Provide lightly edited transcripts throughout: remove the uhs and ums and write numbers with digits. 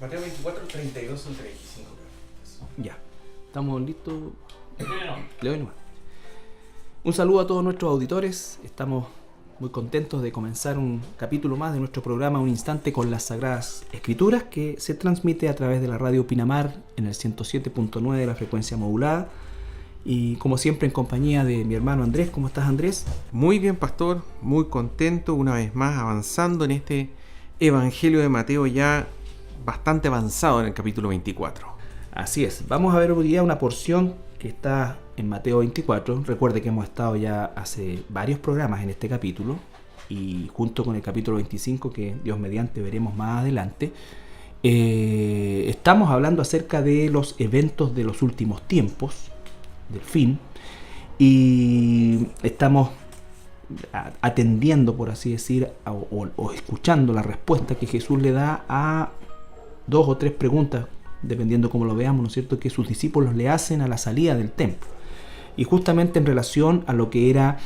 Mateo 24, 32 al 35. Ya, estamos listos. Le doy nomás. Un saludo a todos nuestros auditores. Estamos muy contentos de comenzar un capítulo más de nuestro programa Un Instante con las Sagradas Escrituras, que se transmite a través de la radio Pinamar en el 107.9 de la frecuencia modulada. Y como siempre en compañía de mi hermano Andrés. ¿Cómo estás, Andrés? Muy bien, pastor, muy contento una vez más avanzando en este Evangelio de Mateo, ya bastante avanzado en el capítulo 24. Así es, vamos a ver hoy día una porción que está en Mateo 24. Recuerde que hemos estado ya hace varios programas en este capítulo y junto con el capítulo 25 que Dios mediante veremos más adelante, estamos hablando acerca de los eventos de los últimos tiempos, del fin, y estamos atendiendo, por así decir, o escuchando la respuesta que Jesús le da a dos o tres preguntas, dependiendo cómo lo veamos, ¿no es cierto?, que sus discípulos le hacen a la salida del templo. Y justamente en relación a lo que era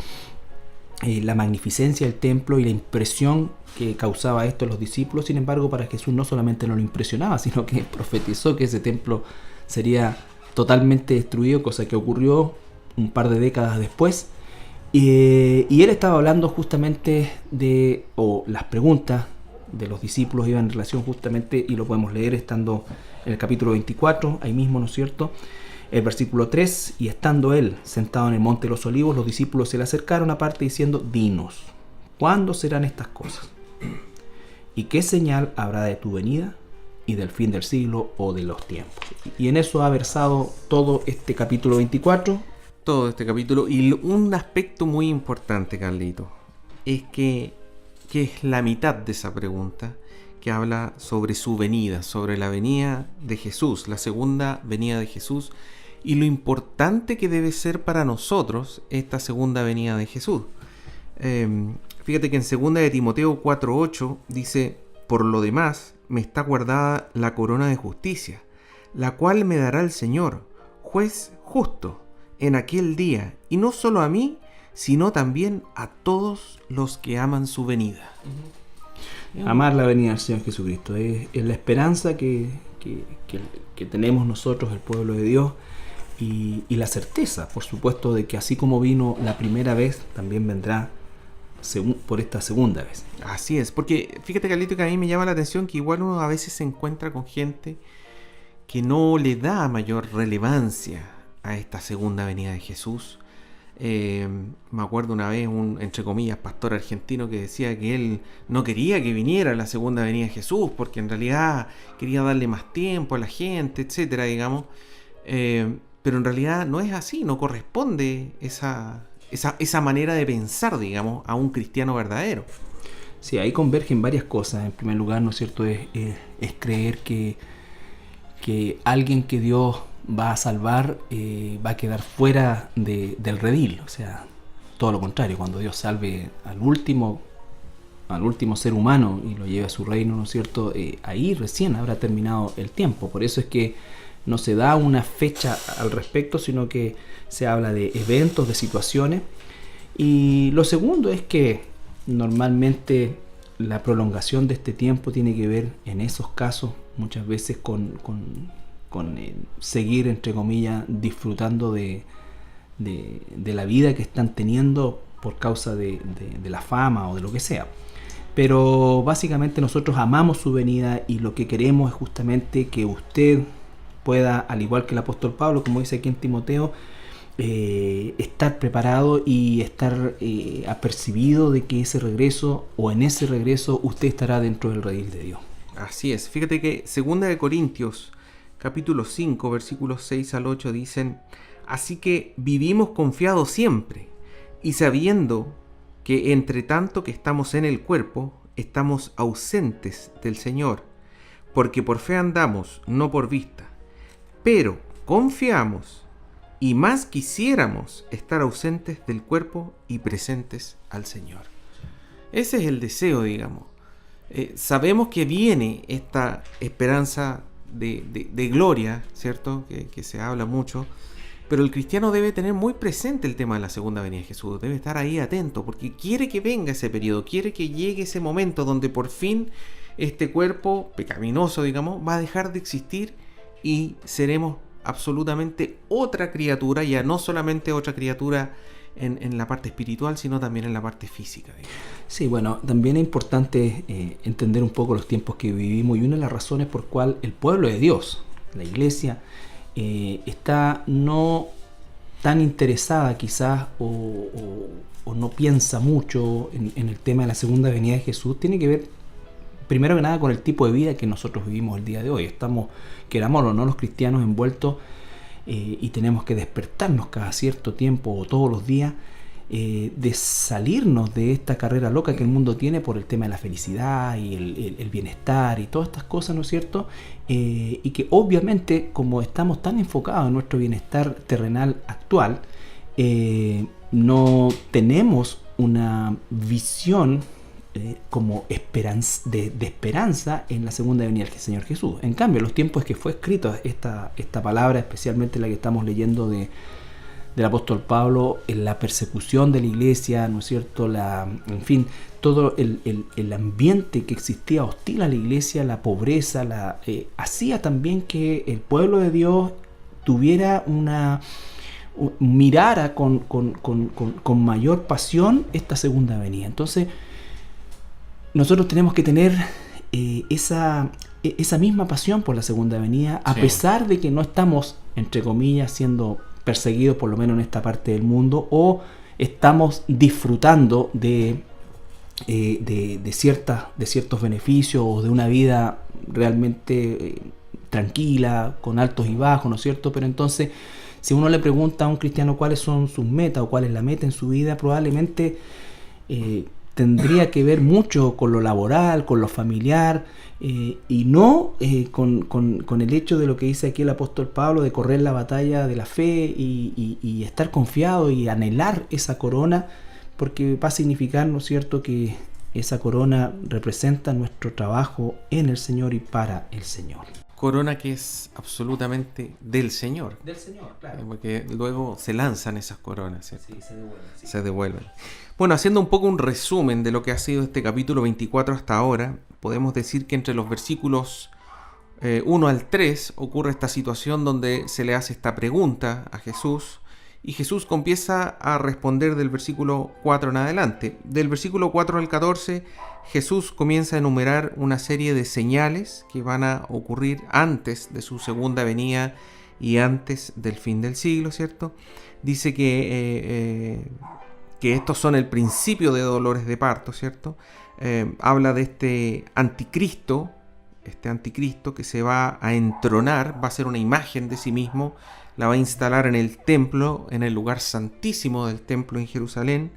la magnificencia del templo y la impresión que causaba esto en los discípulos. Sin embargo, para Jesús no solamente no lo impresionaba, sino que profetizó que ese templo sería totalmente destruido, cosa que ocurrió un par de décadas después. Y él estaba hablando justamente de, o las preguntas de los discípulos iban en relación justamente, y lo podemos leer estando en el capítulo 24, ahí mismo, ¿no es cierto? El versículo 3, y estando él sentado en el monte de los olivos, los discípulos se le acercaron aparte diciendo: dinos, ¿cuándo serán estas cosas? ¿Y qué señal habrá de tu venida y del fin del siglo o de los tiempos? Y en eso ha versado todo este capítulo 24. Todo este capítulo, y un aspecto muy importante, Carlito, es que es la mitad de esa pregunta, que habla sobre su venida, sobre la venida de Jesús, la segunda venida de Jesús, y lo importante que debe ser para nosotros esta segunda venida de Jesús. Fíjate que en 2 de Timoteo 4:8 dice: por lo demás me está guardada la corona de justicia, la cual me dará el Señor, juez justo, en aquel día, y no solo a mí, sino también a todos los que aman su venida. Amar la venida del Señor Jesucristo es la esperanza que tenemos nosotros, el pueblo de Dios, y la certeza, por supuesto, de que así como vino la primera vez, también vendrá por esta segunda vez. Así es, porque fíjate, Carlito, que a mí me llama la atención que igual uno a veces se encuentra con gente que no le da mayor relevancia a esta segunda venida de Jesús. Me acuerdo una vez un, entre comillas, pastor argentino que decía que él no quería que viniera la segunda venida de Jesús porque en realidad quería darle más tiempo a la gente, etcétera, digamos. Pero en realidad no es así, no corresponde esa manera de pensar, digamos, a un cristiano verdadero. Sí, ahí convergen varias cosas. En primer lugar, ¿no es cierto?, es creer que alguien que Dios va a salvar va a quedar fuera del redil. O sea, todo lo contrario, cuando Dios salve al último ser humano y lo lleve a su reino, ¿no es cierto?, ahí recién habrá terminado el tiempo. Por eso es que no se da una fecha al respecto, sino que se habla de eventos, de situaciones. Y lo segundo es que normalmente la prolongación de este tiempo tiene que ver en esos casos muchas veces con seguir, entre comillas, disfrutando de la vida que están teniendo por causa de la fama o de lo que sea. Pero básicamente nosotros amamos su venida y lo que queremos es justamente que usted pueda, al igual que el apóstol Pablo, como dice aquí en Timoteo, estar preparado y estar apercibido de que ese regreso, o en ese regreso, usted estará dentro del redil de Dios. Así es. Fíjate que 2 de Corintios capítulo 5, versículos 6 al 8 dicen: así que vivimos confiados siempre, y sabiendo que entre tanto que estamos en el cuerpo, estamos ausentes del Señor, porque por fe andamos, no por vista. Pero confiamos, y más quisiéramos estar ausentes del cuerpo y presentes al Señor. Ese es el deseo, digamos. Sabemos que viene esta esperanza de gloria, ¿cierto? Que se habla mucho, pero el cristiano debe tener muy presente el tema de la segunda venida de Jesús, debe estar ahí atento, porque quiere que venga ese periodo, quiere que llegue ese momento donde por fin este cuerpo pecaminoso, digamos, va a dejar de existir y seremos absolutamente otra criatura, ya no solamente otra criatura en la parte espiritual, sino también en la parte física, digamos. Sí, bueno, también es importante entender un poco los tiempos que vivimos, y una de las razones por cual el pueblo de Dios, la iglesia, está no tan interesada quizás o no piensa mucho en el tema de la segunda venida de Jesús, tiene que ver primero que nada con el tipo de vida que nosotros vivimos el día de hoy. Estamos, querámoslo o no, los cristianos envueltos y tenemos que despertarnos cada cierto tiempo o todos los días de salirnos de esta carrera loca que el mundo tiene por el tema de la felicidad y el bienestar y todas estas cosas, ¿no es cierto? Y que obviamente, como estamos tan enfocados en nuestro bienestar terrenal actual, no tenemos una visión como de esperanza en la segunda venida del Señor Jesús. En cambio, los tiempos que fue escrita esta palabra, especialmente la que estamos leyendo del apóstol Pablo, en la persecución de la iglesia, ¿no es cierto? En fin, todo el ambiente que existía hostil a la iglesia, la pobreza, hacía también que el pueblo de Dios tuviera mirara con mayor pasión esta segunda venida. Entonces, nosotros tenemos que tener esa misma pasión por la segunda venida, a pesar de que no estamos, entre comillas, siendo perseguidos, por lo menos en esta parte del mundo, o estamos disfrutando de ciertos beneficios o de una vida realmente tranquila, con altos y bajos, ¿no es cierto? Pero entonces, si uno le pregunta a un cristiano cuáles son sus metas o cuál es la meta en su vida, probablemente tendría que ver mucho con lo laboral, con lo familiar, y no con el hecho de lo que dice aquí el apóstol Pablo, de correr la batalla de la fe y estar confiado y anhelar esa corona, porque va a significar, ¿no es cierto?, que esa corona representa nuestro trabajo en el Señor y para el Señor. Corona que es absolutamente del Señor. Del Señor, claro. Porque luego se lanzan esas coronas, ¿cierto? Sí, se devuelven. Sí. Se devuelven. Bueno, haciendo un poco un resumen de lo que ha sido este capítulo 24 hasta ahora, podemos decir que entre los versículos 1 al 3 ocurre esta situación donde se le hace esta pregunta a Jesús, y Jesús comienza a responder del versículo 4 en adelante. Del versículo 4 al 14, Jesús comienza a enumerar una serie de señales que van a ocurrir antes de su segunda venida y antes del fin del siglo, ¿cierto? Dice que estos son el principio de dolores de parto, ¿cierto? Habla de este anticristo que se va a entronar, va a ser una imagen de sí mismo, la va a instalar en el templo, en el lugar santísimo del templo en Jerusalén,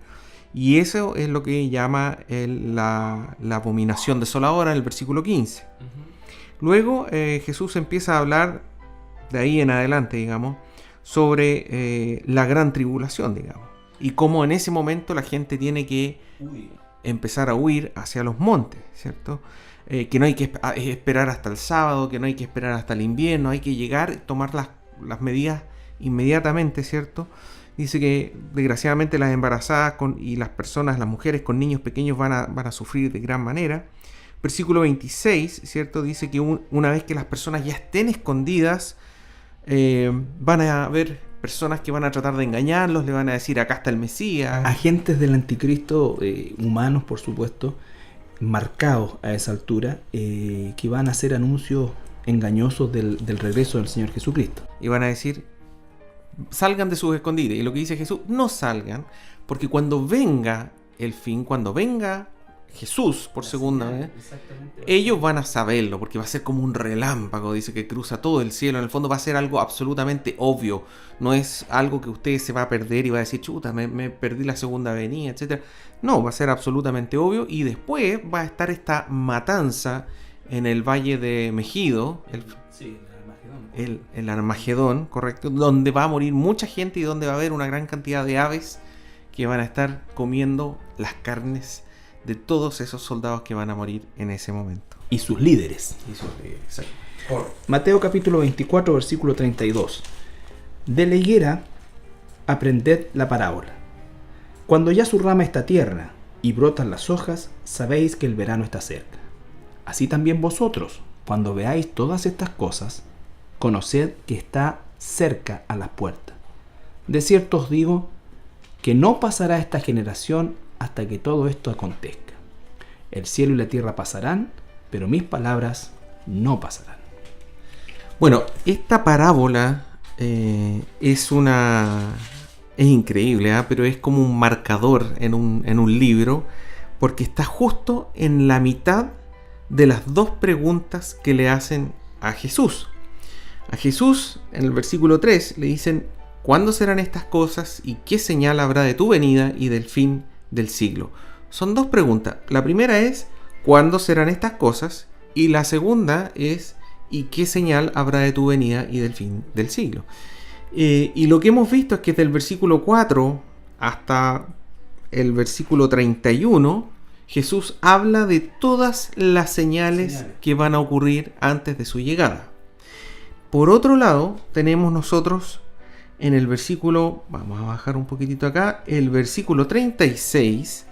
y eso es lo que llama la abominación desoladora en el versículo 15. Luego Jesús empieza a hablar de ahí en adelante, digamos, sobre la gran tribulación, digamos, y cómo en ese momento la gente tiene que empezar a huir hacia los montes, ¿cierto? Que no hay que esperar hasta el sábado, que no hay que esperar hasta el invierno, hay que llegar, tomar las medidas inmediatamente, ¿cierto? Dice que desgraciadamente las embarazadas y las personas, las mujeres con niños pequeños van a sufrir de gran manera. Versículo 26, ¿cierto? Dice que una vez que las personas ya estén escondidas, van a haber personas que van a tratar de engañarlos, le van a decir acá está el Mesías. Agentes del anticristo, humanos por supuesto, marcados a esa altura, que van a hacer anuncios engañosos del regreso del Señor Jesucristo. Y van a decir, salgan de sus escondites. Y lo que dice Jesús, no salgan, porque cuando venga el fin, cuando venga Jesús por segunda vez, ellos van a saberlo, porque va a ser como un relámpago, dice, que cruza todo el cielo. En el fondo va a ser algo absolutamente obvio, no es algo que usted se va a perder y va a decir, chuta, me perdí la segunda venida, etc. No, va a ser absolutamente obvio, y después va a estar esta matanza en el valle de Megido, el Armagedón, correcto, donde va a morir mucha gente y donde va a haber una gran cantidad de aves que van a estar comiendo las carnes de todos esos soldados que van a morir en ese momento. Y sus líderes. Exacto. Mateo capítulo 24, versículo 32. De la higuera aprended la parábola. Cuando ya su rama está tierna y brotan las hojas, sabéis que el verano está cerca. Así también vosotros, cuando veáis todas estas cosas, conoced que está cerca a las puertas. De cierto os digo que no pasará esta generación hasta que todo esto acontezca. El cielo y la tierra pasarán, pero mis palabras no pasarán. Bueno, esta parábola es increíble, pero es como un marcador en un libro, porque está justo en la mitad de las dos preguntas que le hacen a Jesús. A Jesús, en el versículo 3, le dicen: ¿cuándo serán estas cosas y qué señal habrá de tu venida y del fin del siglo? Son dos preguntas. La primera es: ¿cuándo serán estas cosas? Y la segunda es: ¿y qué señal habrá de tu venida y del fin del siglo? Y lo que hemos visto es que desde el versículo 4 hasta el versículo 31, Jesús habla de todas las señales que van a ocurrir antes de su llegada. Por otro lado, tenemos nosotros en el versículo, vamos a bajar un poquitito acá, el versículo 36,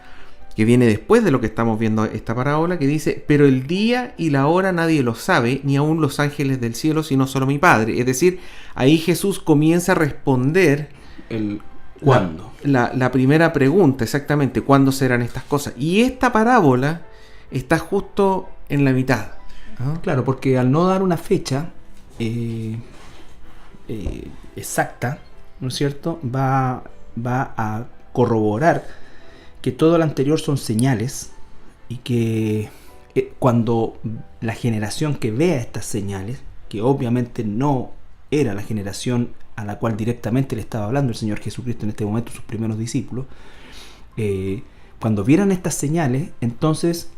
que viene después de lo que estamos viendo esta parábola, que dice: pero el día y la hora nadie lo sabe, ni aun los ángeles del cielo, sino solo mi Padre. Es decir, ahí Jesús comienza a responder el ¿cuándo? La primera pregunta, exactamente, ¿cuándo serán estas cosas? Y esta parábola está justo en la mitad. Claro, porque al no dar una fecha exacta, ¿no es cierto?, va a corroborar que todo lo anterior son señales, y que cuando la generación que vea estas señales, que obviamente no era la generación a la cual directamente le estaba hablando el Señor Jesucristo en este momento, sus primeros discípulos, cuando vieran estas señales, entonces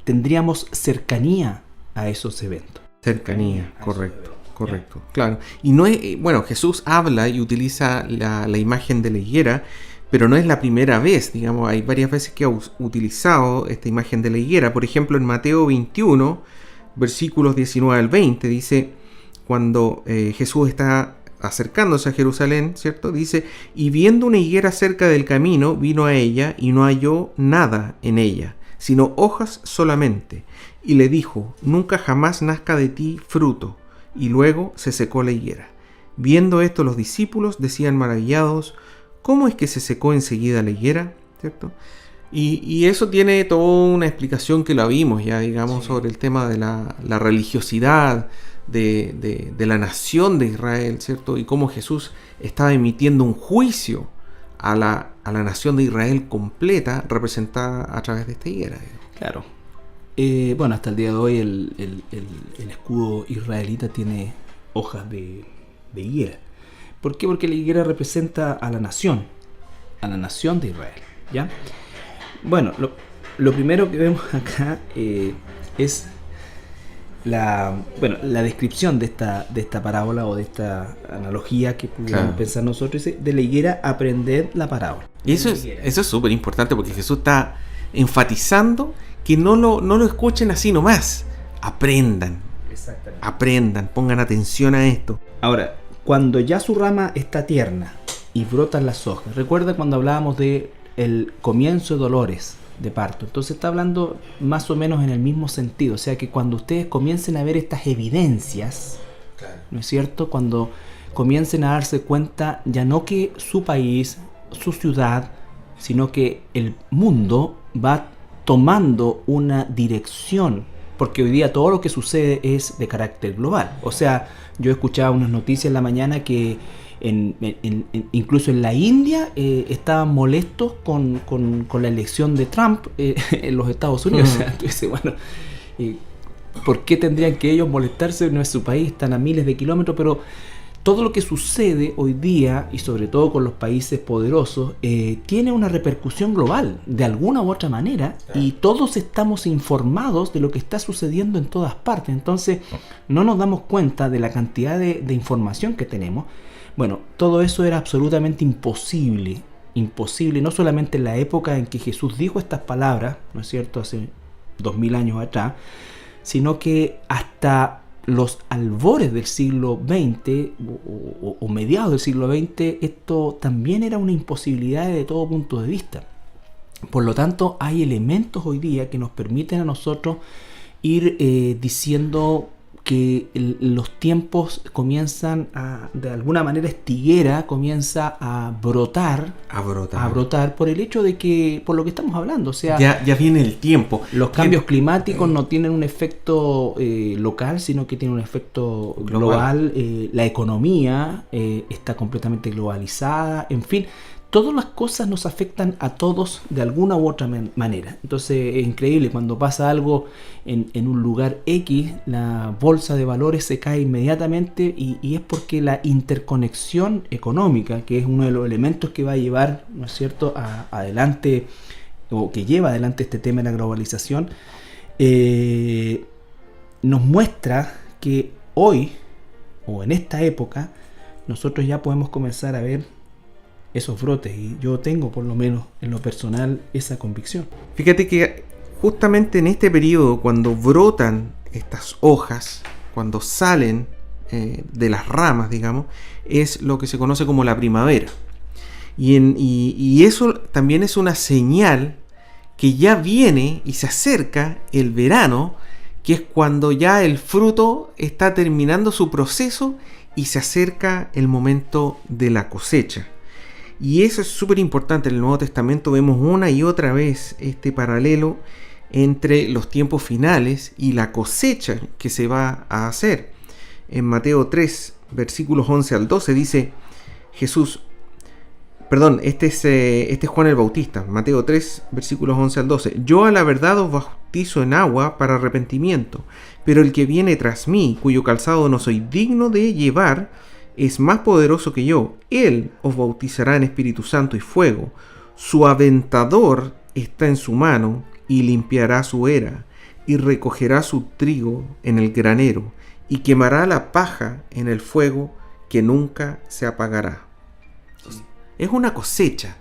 tendríamos cercanía a esos eventos. Cercanía, correcto, claro. Y no es, bueno, Jesús habla y utiliza la imagen de la higuera, pero no es la primera vez, digamos, hay varias veces que ha utilizado esta imagen de la higuera. Por ejemplo, en Mateo 21, versículos 19 al 20, dice, cuando Jesús está acercándose a Jerusalén, ¿cierto? Dice: y viendo una higuera cerca del camino, vino a ella y no halló nada en ella, sino hojas solamente. Y le dijo: nunca jamás nazca de ti fruto. Y luego se secó la higuera. Viendo esto, los discípulos decían maravillados: ¿cómo es que se secó enseguida la higuera? ¿Cierto? Y eso tiene toda una explicación que la vimos ya, digamos, sí, sobre el tema de la religiosidad de la nación de Israel, ¿cierto? Y cómo Jesús estaba emitiendo un juicio a la nación de Israel completa, representada a través de esta higuera. Claro. Bueno, hasta el día de hoy el escudo israelita tiene hojas de higuera. ¿Por qué? Porque la higuera representa a la nación de Israel, ¿ya? Bueno, lo primero que vemos acá es la descripción de esta parábola, o de esta analogía que pudiéramos pensar nosotros, de la higuera, aprender la parábola. Y eso es súper importante, porque Jesús está enfatizando que no lo escuchen así nomás. Aprendan, pongan atención a esto. Ahora, cuando ya su rama está tierna y brotan las hojas, recuerda cuando hablábamos de el comienzo de dolores de parto. Entonces está hablando más o menos en el mismo sentido. O sea, que cuando ustedes comiencen a ver estas evidencias, ¿no es cierto? Cuando comiencen a darse cuenta, ya no que su país, su ciudad, sino que el mundo va tomando una dirección, porque hoy día todo lo que sucede es de carácter global. O sea, yo escuchaba unas noticias en la mañana que incluso en la India estaban molestos con la elección de Trump en los Estados Unidos. O sea, entonces, bueno, ¿por qué tendrían que ellos molestarse? No es su país, están a miles de kilómetros, pero todo lo que sucede hoy día, y sobre todo con los países poderosos, tiene una repercusión global, de alguna u otra manera, y todos estamos informados de lo que está sucediendo en todas partes. Entonces, no nos damos cuenta de la cantidad de información que tenemos. Bueno, todo eso era absolutamente imposible, no solamente en la época en que Jesús dijo estas palabras, ¿no es cierto?, hace 2000 años atrás, sino que hasta los albores del siglo XX o mediados del siglo XX, esto también era una imposibilidad de todo punto de vista. Por lo tanto, hay elementos hoy día que nos permiten a nosotros ir diciendo que los tiempos comienzan de alguna manera esta higuera comienza a brotar por el hecho de que, por lo que estamos hablando, o sea, ya viene el tiempo. Los cambios climáticos no tienen un efecto local, sino que tienen un efecto global. La economía está completamente globalizada, en fin. Todas las cosas nos afectan a todos de alguna u otra manera. Entonces es increíble, cuando pasa algo en un lugar X, la bolsa de valores se cae inmediatamente y es porque la interconexión económica, que es uno de los elementos que va a llevar, ¿no es cierto?, adelante, o que lleva adelante este tema de la globalización, nos muestra que hoy, o en esta época, nosotros ya podemos comenzar a ver esos brotes, y yo tengo, por lo menos en lo personal, esa convicción. Fíjate que justamente en este periodo, cuando brotan estas hojas, cuando salen de las ramas, digamos, es lo que se conoce como la primavera. Y eso también es una señal que ya viene y se acerca el verano, que es cuando ya el fruto está terminando su proceso y se acerca el momento de la cosecha. Y eso es súper importante. En el Nuevo Testamento vemos una y otra vez este paralelo entre los tiempos finales y la cosecha que se va a hacer. En Mateo 3, versículos 11 al 12 dice este es Juan el Bautista. Mateo 3, versículos 11 al 12. Yo a la verdad os bautizo en agua para arrepentimiento, pero el que viene tras mí, cuyo calzado no soy digno de llevar, es más poderoso que yo. Él os bautizará en Espíritu Santo y fuego. Su aventador está en su mano y limpiará su era y recogerá su trigo en el granero y quemará la paja en el fuego que nunca se apagará. Entonces, es una cosecha.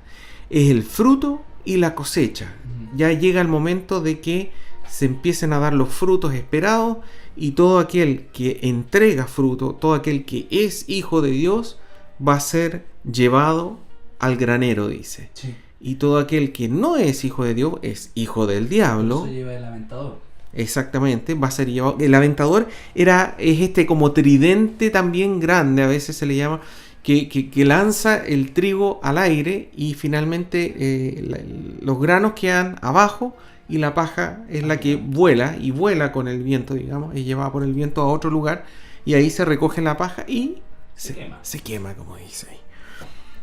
Es el fruto y la cosecha. Ya llega el momento de que se empiecen a dar los frutos esperados. Y todo aquel que entrega fruto, todo aquel que es hijo de Dios, va a ser llevado al granero, dice. Sí. Y todo aquel que no es hijo de Dios, es hijo del diablo. Se lleva el aventador. Exactamente, va a ser llevado. El aventador es como tridente también grande, a veces se le llama, que lanza el trigo al aire y finalmente los granos quedan abajo. Y la paja es la que vuela, y vuela con el viento, digamos, es llevada por el viento a otro lugar, y ahí se recoge la paja y se quema, como dice ahí.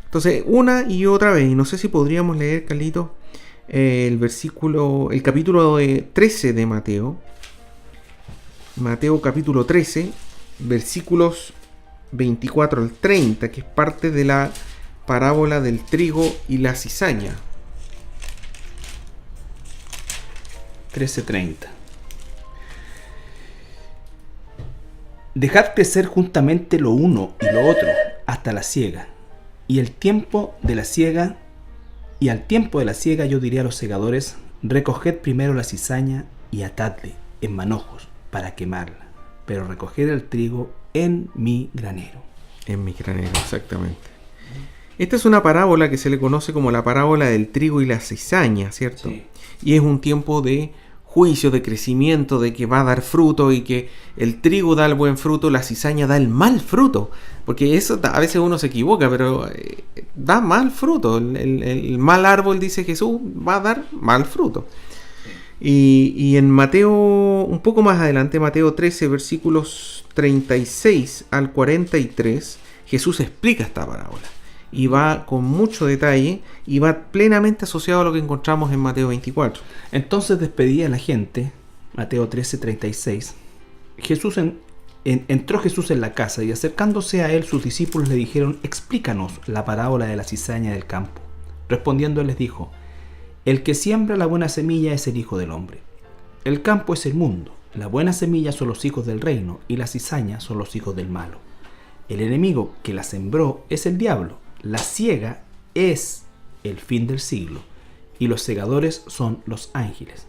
Entonces, una y otra vez, y no sé si podríamos leer, Carlito, el capítulo 13 de Mateo. Mateo capítulo 13, versículos 24 al 30, que es parte de la parábola del trigo y la cizaña. 13:30. Dejad crecer juntamente lo uno y lo otro hasta la siega. Y al tiempo de la siega yo diré a los segadores: recoged primero la cizaña y atadle en manojos para quemarla, pero recoged el trigo en mi granero. En mi granero, exactamente. Esta es una parábola que se le conoce como la parábola del trigo y la cizaña, ¿cierto? Sí. Y es un tiempo de juicio, de crecimiento, de que va a dar fruto, y que el trigo da el buen fruto, la cizaña da el mal fruto, porque eso a veces uno se equivoca, pero da mal fruto. El mal árbol, dice Jesús, va a dar mal fruto. Y en Mateo, un poco más adelante, Mateo 13, versículos 36 al 43, Jesús explica esta parábola. Y va con mucho detalle y va plenamente asociado a lo que encontramos en Mateo 24. Entonces despedía a la gente, Mateo 13:36. Entró Jesús en la casa, y acercándose a él sus discípulos le dijeron: explícanos la parábola de la cizaña del campo. Respondiendo él les dijo: el que siembra la buena semilla es el Hijo del Hombre. El campo es el mundo. La buena semilla son los hijos del reino, y la cizaña son los hijos del malo. El enemigo que la sembró es el diablo. La siega es el fin del siglo, y los segadores son los ángeles.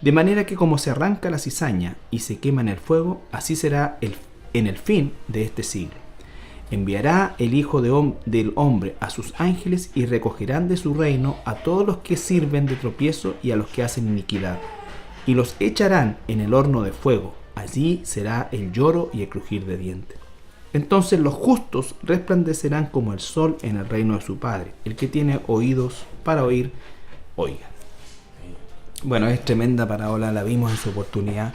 De manera que como se arranca la cizaña y se quema en el fuego, así será en el fin de este siglo. Enviará el Hijo del Hombre a sus ángeles, y recogerán de su reino a todos los que sirven de tropiezo y a los que hacen iniquidad. y los echarán en el horno de fuego. Allí será el lloro y el crujir de dientes. Entonces los justos resplandecerán como el sol en el reino de su Padre. El que tiene oídos para oír, oiga. Bueno, es tremenda parábola, la vimos en su oportunidad.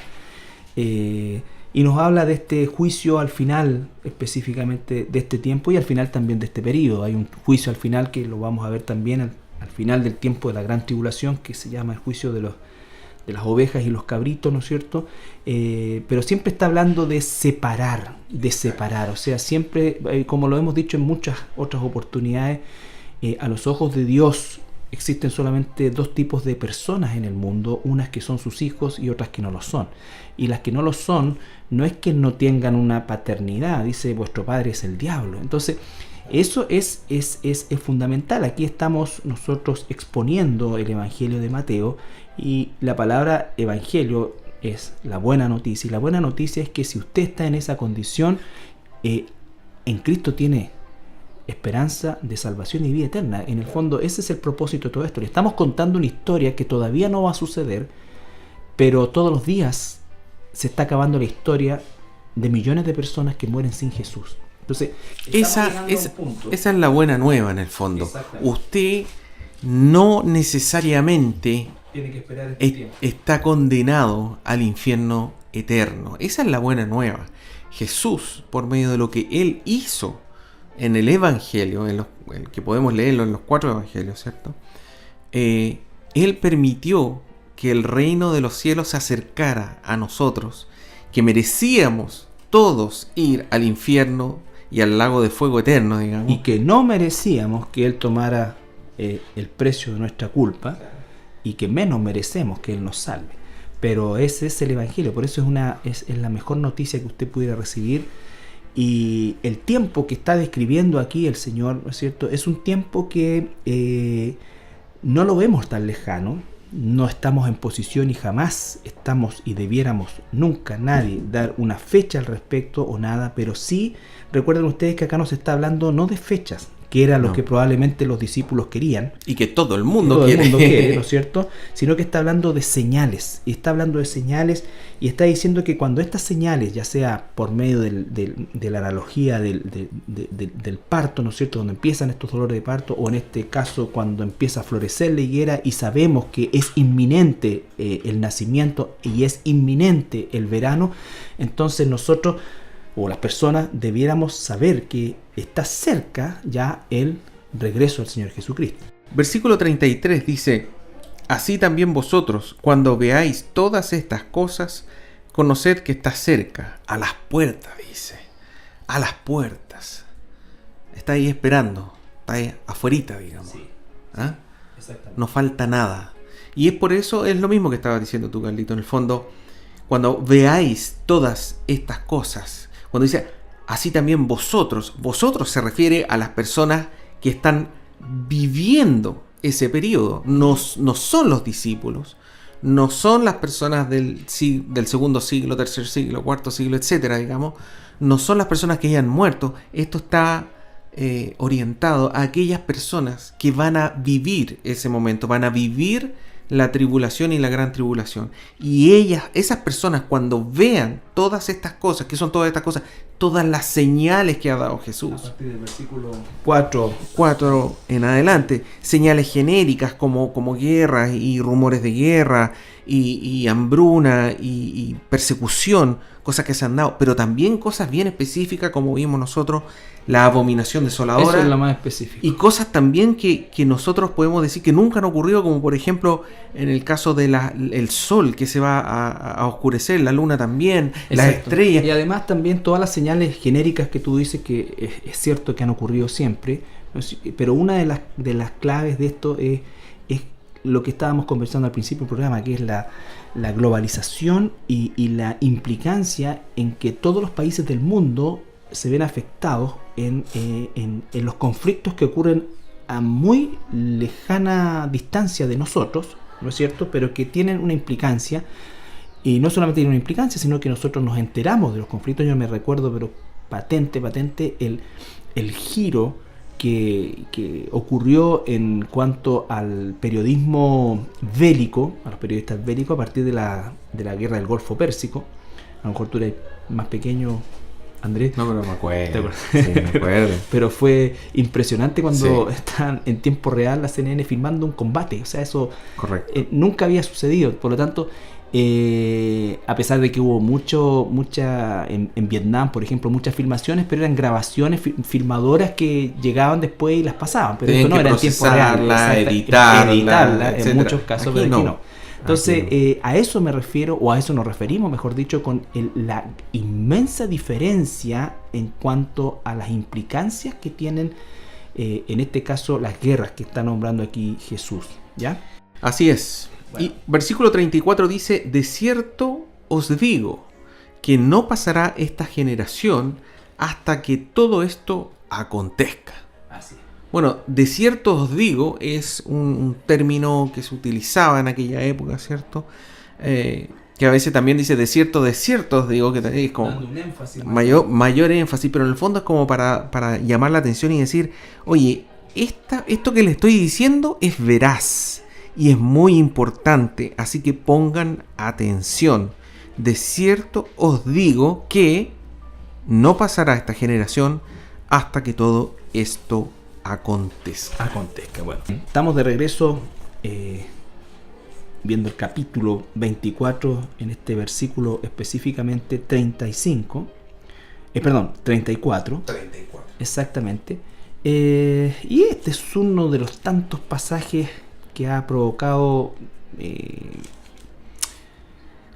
Y nos habla de este juicio al final, específicamente de este tiempo y al final también de este periodo. Hay un juicio al final que lo vamos a ver también al final del tiempo de la gran tribulación, que se llama el juicio de las ovejas y los cabritos, ¿no es cierto? Pero siempre está hablando de separar, o sea, siempre, como lo hemos dicho en muchas otras oportunidades, a los ojos de Dios existen solamente dos tipos de personas en el mundo, unas que son sus hijos y otras que no lo son. Y las que no lo son, no es que no tengan una paternidad, dice vuestro padre es el diablo. Entonces, eso es fundamental. Aquí estamos nosotros exponiendo el Evangelio de Mateo, y la palabra Evangelio es la buena noticia. Y la buena noticia es que si usted está en esa condición, en Cristo tiene esperanza de salvación y vida eterna. En el fondo, ese es el propósito de todo esto. Le estamos contando una historia que todavía no va a suceder, pero todos los días se está acabando la historia de millones de personas que mueren sin Jesús. Entonces, esa es la buena nueva en el fondo. Usted no necesariamente tiene que esperar está condenado al infierno eterno. Esa es la buena nueva. Jesús, por medio de lo que Él hizo en el Evangelio, el que podemos leerlo en los 4 Evangelios, ¿cierto? Él permitió que el reino de los cielos se acercara a nosotros, que merecíamos todos ir al infierno y al lago de fuego eterno, digamos. Y que no merecíamos que Él tomara el precio de nuestra culpa, y que menos merecemos que Él nos salve. Pero ese es el Evangelio, por eso es la mejor noticia que usted pudiera recibir. Y el tiempo que está describiendo aquí el Señor, ¿no es cierto?, es un tiempo que no lo vemos tan lejano. No estamos en posición y jamás estamos y debiéramos nunca nadie dar una fecha al respecto o nada, pero sí recuerden ustedes que acá nos está hablando no de fechas, que era lo que probablemente los discípulos querían. Y que todo el mundo quiere, ¿no es cierto? Sino que está hablando de señales. Y está hablando de señales y está diciendo que cuando estas señales, ya sea por medio de la analogía del parto, ¿no es cierto?, donde empiezan estos dolores de parto, o en este caso cuando empieza a florecer la higuera y sabemos que es inminente el nacimiento y es inminente el verano, entonces nosotros o las personas debiéramos saber que está cerca ya el regreso del Señor Jesucristo. Versículo 33 dice: así también vosotros, cuando veáis todas estas cosas, conoced que está cerca, a las puertas, dice. A las puertas. Está ahí esperando, está ahí afuerita, digamos. Sí, ¿Ah? Exactamente. No falta nada. Y es por eso, es lo mismo que estabas diciendo tú, Carlito, en el fondo, cuando veáis todas estas cosas. Cuando dice, así también vosotros se refiere a las personas que están viviendo ese periodo. No son los discípulos, no son las personas del segundo siglo, tercer siglo, cuarto siglo, etcétera, digamos. No son las personas que hayan muerto. Esto está orientado a aquellas personas que van a vivir ese momento, van a vivir la tribulación y la gran tribulación. Y esas personas, cuando vean todas estas cosas, ¿qué son todas estas cosas? Todas las señales que ha dado Jesús. A partir del versículo 4 en adelante, señales genéricas como guerras y rumores de guerra y hambruna y persecución, cosas que se han dado, pero también cosas bien específicas como vimos nosotros, la abominación desoladora. Eso es lo más específico. Y cosas también que nosotros podemos decir que nunca han ocurrido, como por ejemplo en el caso de el sol que se va a oscurecer, la luna también, las estrellas. Y además también todas las señales genéricas que tú dices que es cierto que han ocurrido siempre, pero una de las claves de esto es lo que estábamos conversando al principio del programa, que es la globalización y la implicancia en que todos los países del mundo se ven afectados en los conflictos que ocurren a muy lejana distancia de nosotros, ¿no es cierto?, pero que tienen una implicancia, y no solamente tienen una implicancia, sino que nosotros nos enteramos de los conflictos. Yo me recuerdo, pero patente, el giro que ocurrió en cuanto al periodismo bélico, a los periodistas bélicos, a partir de la guerra del Golfo Pérsico. A lo mejor tú eres más pequeño, Andrés. No, pero me acuerdo. Sí, me acuerdo. Pero fue impresionante cuando están en tiempo real la CNN filmando un combate. O sea, eso nunca había sucedido. Por lo tanto, a pesar de que hubo en Vietnam, por ejemplo, muchas filmaciones, pero eran grabaciones filmadoras que llegaban después y las pasaban. Pero esto no era en tiempo real. Editarla en muchos casos, pero aquí no. Entonces, a eso me refiero, o a eso nos referimos, mejor dicho, con la inmensa diferencia en cuanto a las implicancias que tienen, en este caso, las guerras que está nombrando aquí Jesús, ¿ya? Así es. Bueno. Y versículo 34 dice: de cierto os digo que no pasará esta generación hasta que todo esto acontezca. Así es. Bueno, de cierto os digo es un término que se utilizaba en aquella época, ¿cierto? Que a veces también dice de cierto os digo, que es como dando un énfasis mayor énfasis, pero en el fondo es como para llamar la atención y decir, oye, esto que le estoy diciendo es veraz y es muy importante, así que pongan atención. De cierto os digo que no pasará esta generación hasta que todo esto acontezca. Bueno, estamos de regreso viendo el capítulo 24 en este versículo específicamente 34. Exactamente. Y este es uno de los tantos pasajes que ha provocado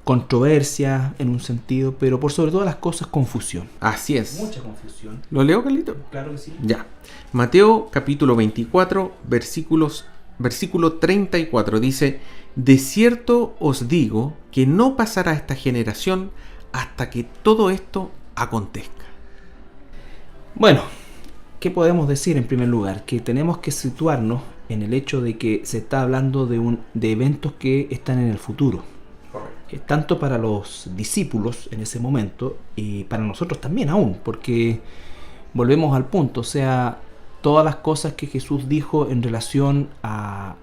controversia en un sentido, pero por sobre todas las cosas confusión. Así es. Mucha confusión. ¿Lo leo, Carlito? Claro que sí. Ya. Mateo capítulo 24, versículo 34 dice: de cierto os digo que no pasará esta generación hasta que todo esto acontezca. Bueno, ¿qué podemos decir en primer lugar? Que tenemos que situarnos en el hecho de que se está hablando de eventos que están en el futuro. Tanto para los discípulos en ese momento y para nosotros también aún, porque volvemos al punto, o sea, todas las cosas que Jesús dijo en relación a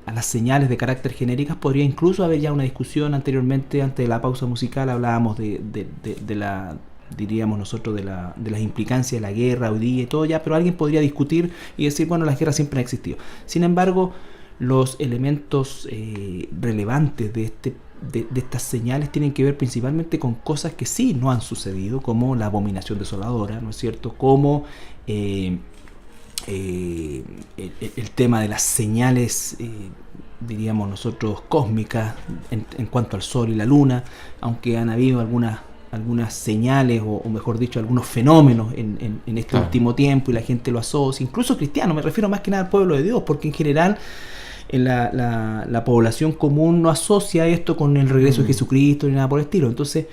las señales de carácter genéricas, podría incluso haber ya una discusión anteriormente, antes de la pausa musical hablábamos de la, diríamos nosotros, de las implicancias de la guerra hoy día y todo ya, pero alguien podría discutir y decir, bueno, las guerras siempre han existido. Sin embargo, los elementos relevantes de estas señales tienen que ver principalmente con cosas que sí no han sucedido, como la abominación desoladora, ¿no es cierto? Como el tema de las señales, diríamos nosotros, cósmicas en cuanto al sol y la luna, aunque han habido algunas señales, o mejor dicho, algunos fenómenos en este último tiempo y la gente lo asocia, incluso cristianos, me refiero más que nada al pueblo de Dios, porque en general la población común no asocia esto con el regreso de Jesucristo ni nada por el estilo. Entonces,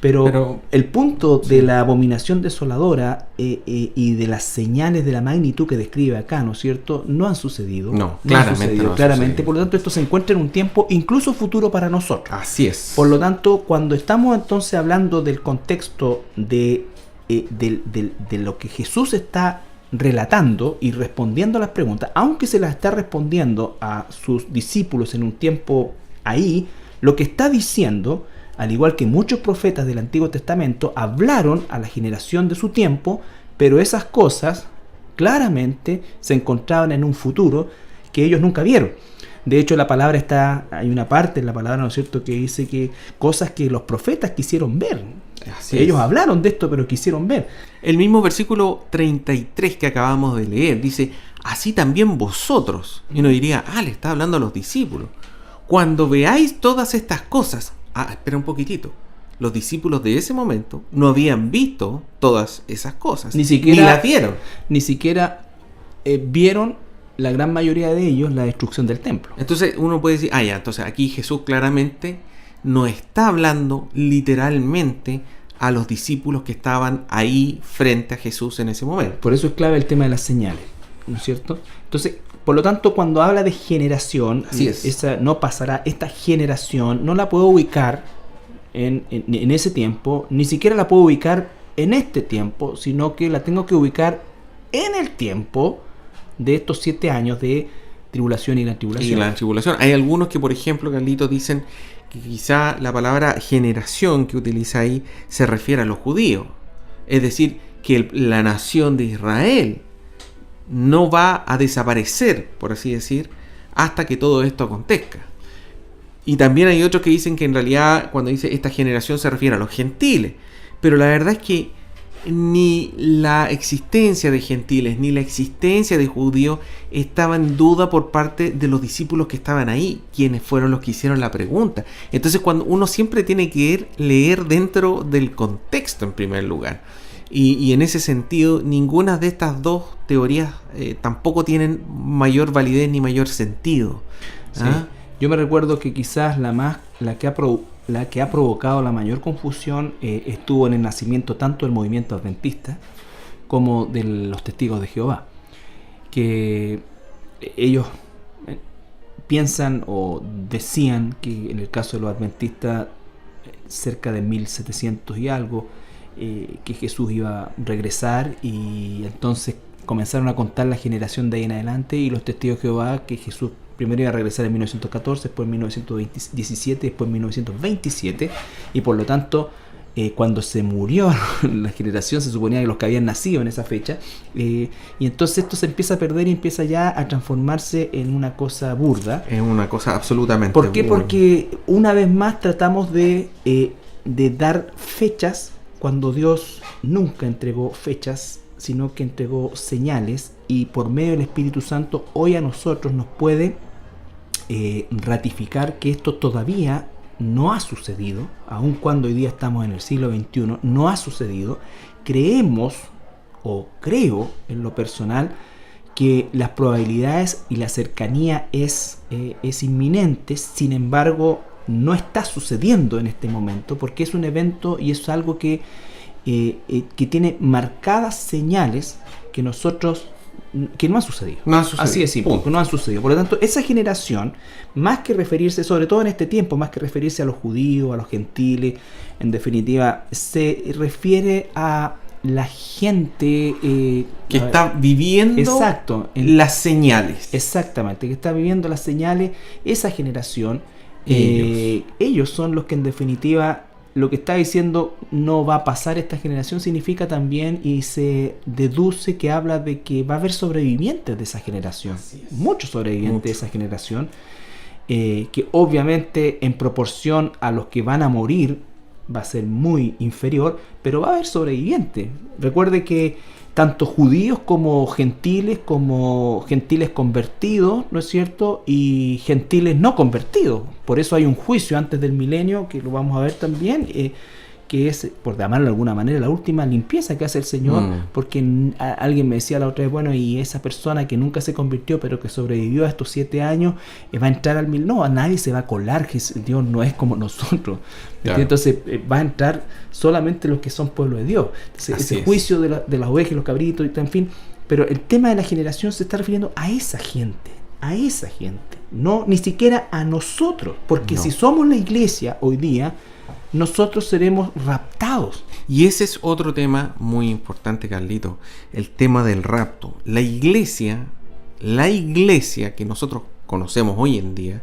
pero el punto de la abominación desoladora y de las señales de la magnitud que describe acá, ¿no es cierto?, no han sucedido. Claramente. Por lo tanto, esto se encuentra en un tiempo incluso futuro para nosotros. Así es. Por lo tanto, cuando estamos entonces hablando del contexto de lo que Jesús está relatando y respondiendo a las preguntas, aunque se las está respondiendo a sus discípulos en un tiempo ahí, lo que está diciendo, al igual que muchos profetas del Antiguo Testamento, hablaron a la generación de su tiempo, pero esas cosas claramente se encontraban en un futuro que ellos nunca vieron. De hecho, hay una parte en la palabra, ¿no es cierto?, que dice que cosas que los profetas quisieron ver. Ellos hablaron de esto, pero quisieron ver. El mismo versículo 33 que acabamos de leer dice: así también vosotros. Y uno diría, le está hablando a los discípulos. Cuando veáis todas estas cosas, espera un poquitito. Los discípulos de ese momento no habían visto todas esas cosas. Ni las vieron. Ni siquiera vieron, la gran mayoría de ellos, la destrucción del templo. Entonces uno puede decir, entonces aquí Jesús claramente no está hablando literalmente a los discípulos que estaban ahí frente a Jesús en ese momento. Por eso es clave el tema de las señales, ¿no es cierto? Entonces, por lo tanto, cuando habla de generación, esa no pasará, esta generación no la puedo ubicar en ese tiempo, ni siquiera la puedo ubicar en este tiempo, sino que la tengo que ubicar en el tiempo de estos 7 años de tribulación y gran tribulación. Y la tribulación. Hay algunos que, por ejemplo, Carlitos, dicen que quizá la palabra generación que utiliza ahí se refiere a los judíos. Es decir, que la nación de Israel no va a desaparecer, por así decir, hasta que todo esto acontezca. Y también hay otros que dicen que en realidad cuando dice esta generación se refiere a los gentiles. Pero la verdad es que ni la existencia de gentiles ni la existencia de judíos estaba en duda por parte de los discípulos que estaban ahí, quienes fueron los que hicieron la pregunta. Entonces, cuando uno siempre tiene que leer dentro del contexto en primer lugar. Y en ese sentido, ninguna de estas dos teorías tampoco tienen mayor validez ni mayor sentido. ¿Ah? Sí. Yo me recuerdo que quizás la que ha provocado la mayor confusión estuvo en el nacimiento tanto del movimiento adventista como de los testigos de Jehová, que ellos piensan o decían que en el caso de los adventistas cerca de 1700 y algo que Jesús iba a regresar, y entonces comenzaron a contar la generación de ahí en adelante, y los testigos de Jehová que Jesús primero iba a regresar en 1914, después en 1917, después en 1927, y por lo tanto cuando se murió la generación se suponía que los que habían nacido en esa fecha, y entonces esto se empieza a perder y empieza ya a transformarse en una cosa burda. Es una cosa absolutamente ¿Por qué? burda. Porque una vez más tratamos de dar fechas cuando Dios nunca entregó fechas, sino que entregó señales, y por medio del Espíritu Santo hoy a nosotros nos puede ratificar que esto todavía no ha sucedido, aun cuando hoy día estamos en el siglo XXI, no ha sucedido. Creemos, o creo en lo personal, que las probabilidades y la cercanía es inminente. Sin embargo, no está sucediendo en este momento, porque es un evento y es algo que tiene marcadas señales que no han sucedido. No ha sucedido. Así es simple, no han sucedido. Por lo tanto, esa generación, más que referirse, sobre todo en este tiempo, más que referirse a los judíos, a los gentiles, en definitiva, se refiere a la gente que está viviendo las señales. Exactamente, que está viviendo las señales, esa generación. Ellos son los que en definitiva lo que está diciendo no va a pasar esta generación, significa también, y se deduce que habla de que va a haber sobrevivientes de esa generación, muchos sobrevivientes de esa generación, que obviamente en proporción a los que van a morir va a ser muy inferior, pero va a haber sobrevivientes. Recuerde que tanto judíos como gentiles convertidos, ¿no es cierto? Y gentiles no convertidos. Por eso hay un juicio antes del milenio, que lo vamos a ver también, que es, por llamarlo de alguna manera, la última limpieza que hace el Señor, porque alguien me decía la otra vez, bueno, y esa persona que nunca se convirtió, pero que sobrevivió a estos 7 años, va a entrar al milenio. No, a nadie se va a colar, que Dios no es como nosotros. Claro. Entonces va a entrar solamente los que son pueblo de Dios. Entonces, ese juicio de las ovejas, los cabritos, y en fin. Pero el tema de la generación se está refiriendo a esa gente, no ni siquiera a nosotros, porque si somos la iglesia hoy día, nosotros seremos raptados. Y ese es otro tema muy importante, Carlito, el tema del rapto. La iglesia que nosotros conocemos hoy en día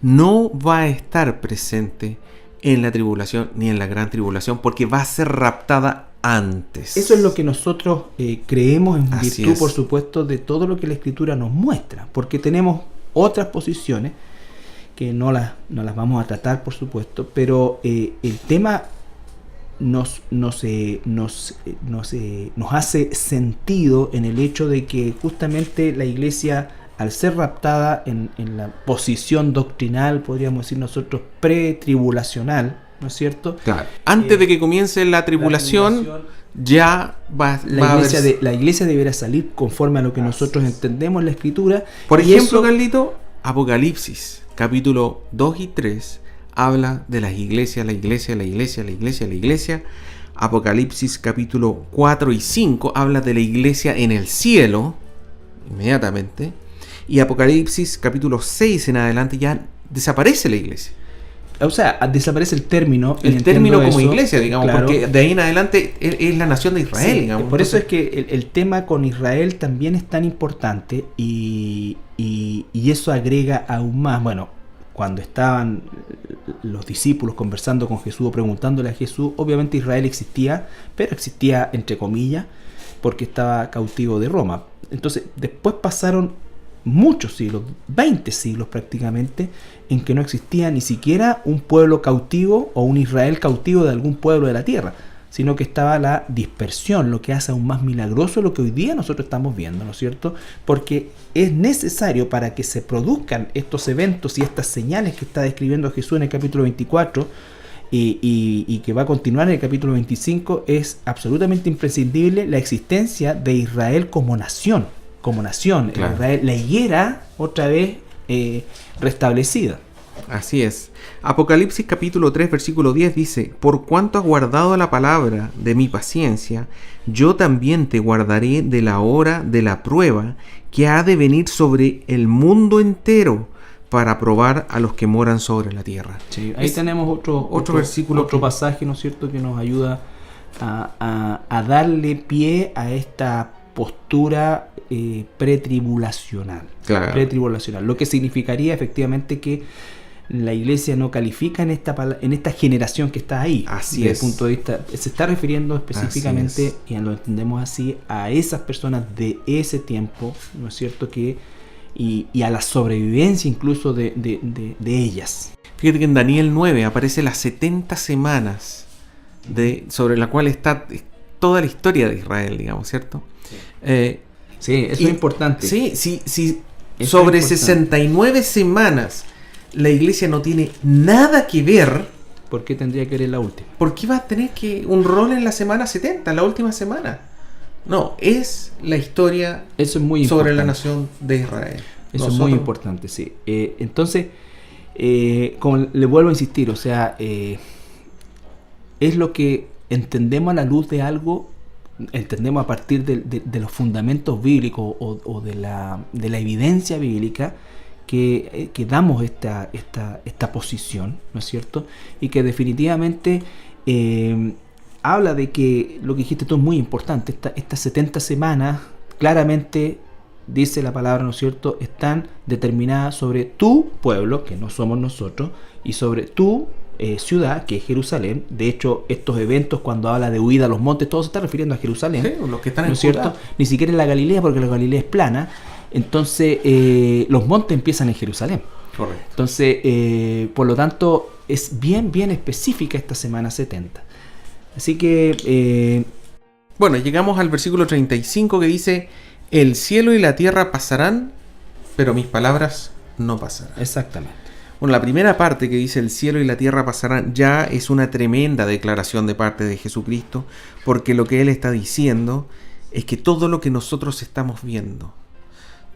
no va a estar presente en la tribulación ni en la gran tribulación, porque va a ser raptada antes. Eso es lo que nosotros creemos, en virtud, por supuesto, de todo lo que la Escritura nos muestra, porque tenemos otras posiciones que no las vamos a tratar, por supuesto, pero el tema nos hace sentido en el hecho de que justamente la iglesia, al ser raptada en la posición doctrinal, podríamos decir nosotros, pretribulacional, ¿no es cierto? Claro. Antes de que comience la tribulación ya va la iglesia deberá salir conforme a lo que nosotros entendemos en la Escritura. Por ejemplo, Carlito, Apocalipsis capítulo 2 y 3 habla de las iglesias, la iglesia. Apocalipsis capítulo 4 y 5 habla de la iglesia en el cielo, inmediatamente. Y Apocalipsis capítulo 6 en adelante ya desaparece la iglesia. O sea, desaparece el término. El término como eso, iglesia, digamos, claro. porque de ahí en adelante es la nación de Israel, Sí, digamos. por eso Entonces, es que el tema con Israel también es tan importante y eso agrega aún más. Bueno, cuando estaban los discípulos conversando con Jesús o preguntándole a Jesús, obviamente Israel existía, pero existía entre comillas porque estaba cautivo de Roma. Entonces, después pasaron muchos siglos, 20 siglos prácticamente, en que no existía ni siquiera un pueblo cautivo o un Israel cautivo de algún pueblo de la tierra, sino que estaba la dispersión, lo que hace aún más milagroso lo que hoy día nosotros estamos viendo, ¿no es cierto? Porque es necesario para que se produzcan estos eventos y estas señales que está describiendo Jesús en el capítulo 24 y que va a continuar en el capítulo 25, es absolutamente imprescindible la existencia de Israel como nación. Claro. Israel, la higuera otra vez restablecida. Así es. Apocalipsis capítulo 3 versículo 10 dice: por cuanto has guardado la palabra de mi paciencia, yo también te guardaré de la hora de la prueba que ha de venir sobre el mundo entero para probar a los que moran sobre la tierra. Sí, ahí tenemos otro versículo, otro pasaje, ¿no es cierto?, que nos ayuda a darle pie a esta postura pretribulacional. Claro. Pretribulacional, lo que significaría efectivamente que la iglesia no califica en esta generación que está ahí. Así desde es. el punto de vista, se está refiriendo específicamente, y lo entendemos así, a esas personas de ese tiempo, ¿no es cierto?, y a la sobrevivencia incluso de ellas. Fíjate que en Daniel 9 aparece las 70 semanas sobre la cual está toda la historia de Israel, digamos, ¿cierto? Sí, eso es importante. Sí, sobre 69 semanas la iglesia no tiene nada que ver. ¿Por qué tendría que ver la última? ¿Por qué va a tener un rol en la semana 70, la última semana? No, es la historia eso es muy sobre importante. la nación de Israel. Eso es muy importante, sí. Entonces, como le vuelvo a insistir, o sea, es lo que entendemos a la luz de algo, entendemos a partir de los fundamentos bíblicos o de la evidencia bíblica que damos esta posición, ¿no es cierto? Y que definitivamente habla de que lo que dijiste tú es muy importante. Estas 70 semanas, claramente dice la palabra, ¿no es cierto?, están determinadas sobre tu pueblo, que no somos nosotros, y sobre tu ciudad, que es Jerusalén. De hecho, estos eventos, cuando habla de huida a los montes, todo se está refiriendo a Jerusalén. Sí, los que están ¿no es cierto? Ni siquiera en la Galilea, porque la Galilea es plana. Entonces, los montes empiezan en Jerusalén. Correcto. Entonces, por lo tanto, es bien específica esta semana 70. Así que... Bueno, llegamos al versículo 35 que dice: el cielo y la tierra pasarán, pero mis palabras no pasarán. Exactamente. Bueno, la primera parte que dice el cielo y la tierra pasarán ya es una tremenda declaración de parte de Jesucristo, porque lo que Él está diciendo es que todo lo que nosotros estamos viendo,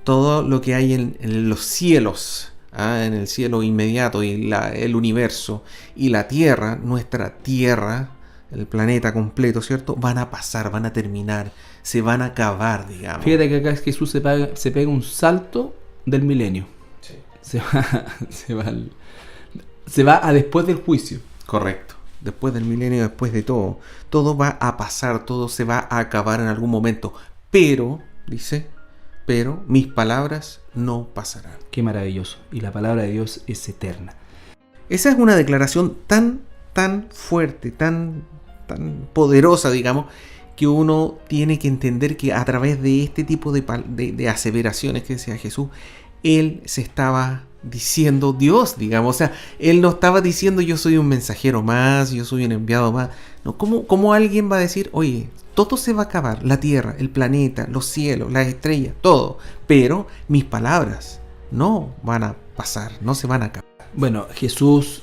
todo lo que hay en los cielos, en el cielo inmediato y el universo y la tierra, nuestra tierra, el planeta completo, ¿cierto?, van a pasar, van a terminar, se van a acabar, digamos. Fíjate que acá Jesús se pega un salto del milenio. Sí. Se va a después del juicio. Correcto. Después del milenio, después de todo. Todo va a pasar, todo se va a acabar en algún momento. Pero, dice, mis palabras no pasarán. Qué maravilloso. Y la palabra de Dios es eterna. Esa es una declaración tan fuerte, tan poderosa, digamos, que uno tiene que entender que a través de este tipo de aseveraciones que decía Jesús, Él se estaba diciendo Dios, digamos. O sea, Él no estaba diciendo yo soy un mensajero más, yo soy un enviado más. No, ¿cómo alguien va a decir, oye, todo se va a acabar, la tierra, el planeta, los cielos, las estrellas, todo, pero mis palabras no van a pasar, no se van a acabar? Bueno, Jesús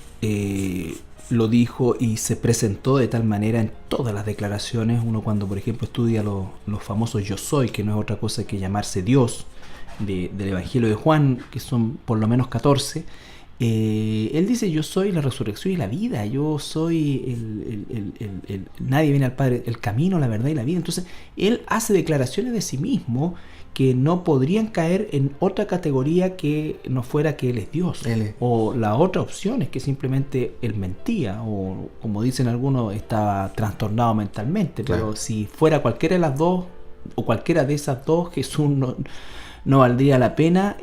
lo dijo y se presentó de tal manera en todas las declaraciones. Uno cuando, por ejemplo, estudia los famosos yo soy, que no es otra cosa que llamarse Dios, del Evangelio de Juan, que son por lo menos 14, él dice: yo soy la resurrección y la vida, yo soy nadie viene al Padre, el camino, la verdad y la vida. Entonces él hace declaraciones de sí mismo que no podrían caer en otra categoría que no fuera que Él es Dios. O la otra opción es que simplemente Él mentía, o como dicen algunos, estaba trastornado mentalmente. Claro. Pero si fuera cualquiera de las dos, o cualquiera de esas dos, Jesús no valdría la pena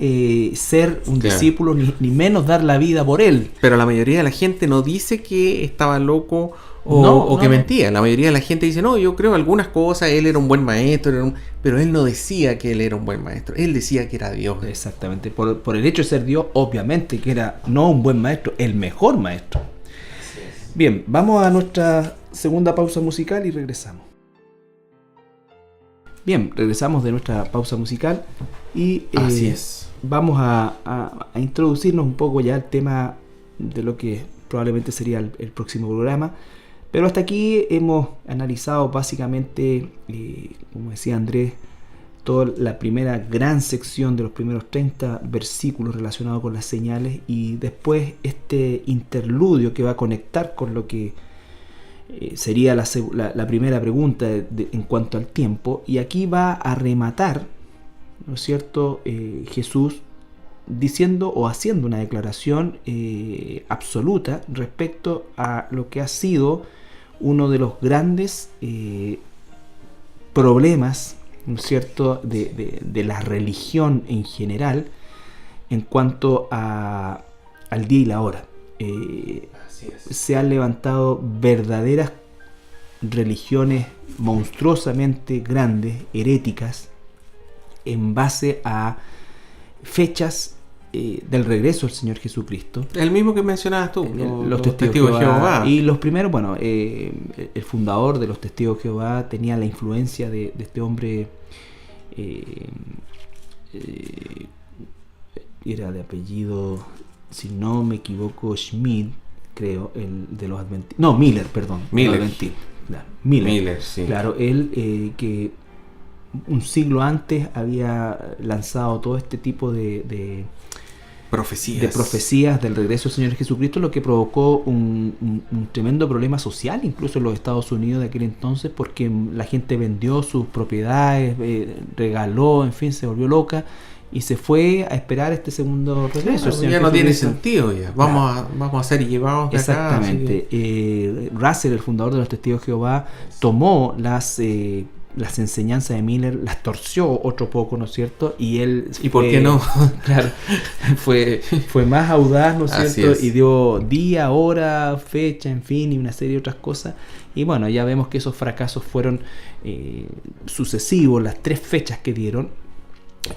ser un discípulo, ni menos dar la vida por Él. Pero la mayoría de la gente no dice que estaba loco o que mentía. La mayoría de la gente dice, no, yo creo algunas cosas, Él era un buen maestro, pero Él no decía que Él era un buen maestro, Él decía que era Dios. Exactamente, por el hecho de ser Dios, obviamente que era no un buen maestro, el mejor maestro. Bien, vamos a nuestra segunda pausa musical y regresamos. Bien, regresamos de nuestra pausa musical y así es. Vamos a introducirnos un poco ya al tema de lo que probablemente sería el próximo programa. Pero hasta aquí hemos analizado básicamente, como decía Andrés, toda la primera gran sección de los primeros 30 versículos relacionados con las señales, y después este interludio que va a conectar con lo que sería la primera pregunta en cuanto al tiempo. Y aquí va a rematar, ¿no es cierto?, Jesús diciendo o haciendo una declaración absoluta respecto a lo que ha sido uno de los grandes problemas, ¿no es cierto?, de la religión en general en cuanto al día y la hora. Se han levantado verdaderas religiones monstruosamente grandes, heréticas, en base a fechas del regreso del Señor Jesucristo. El mismo que mencionabas tú, los testigos de Jehová. Y los primeros, bueno, el fundador de los testigos de Jehová tenía la influencia de este hombre, era de apellido, si no me equivoco, Schmid, creo, el de los adventistas. No, Miller, perdón. Miller, sí. Claro, él que un siglo antes había lanzado todo este tipo de profecías del regreso del Señor Jesucristo, lo que provocó un tremendo problema social, incluso en los Estados Unidos de aquel entonces, porque la gente vendió sus propiedades, regaló, en fin, se volvió loca y se fue a esperar este segundo regreso. Claro, ya no tiene sentido ya. Vamos a ser llevados de acá. Exactamente. Russell, el fundador de los Testigos de Jehová, tomó las enseñanzas de Miller, las torció otro poco, ¿no es cierto? Y él... ¿Y por qué no? Claro, fue más audaz, ¿no es cierto? Y dio día, hora, fecha, en fin, y una serie de otras cosas. Y bueno, ya vemos que esos fracasos fueron sucesivos, las 3 fechas que dieron.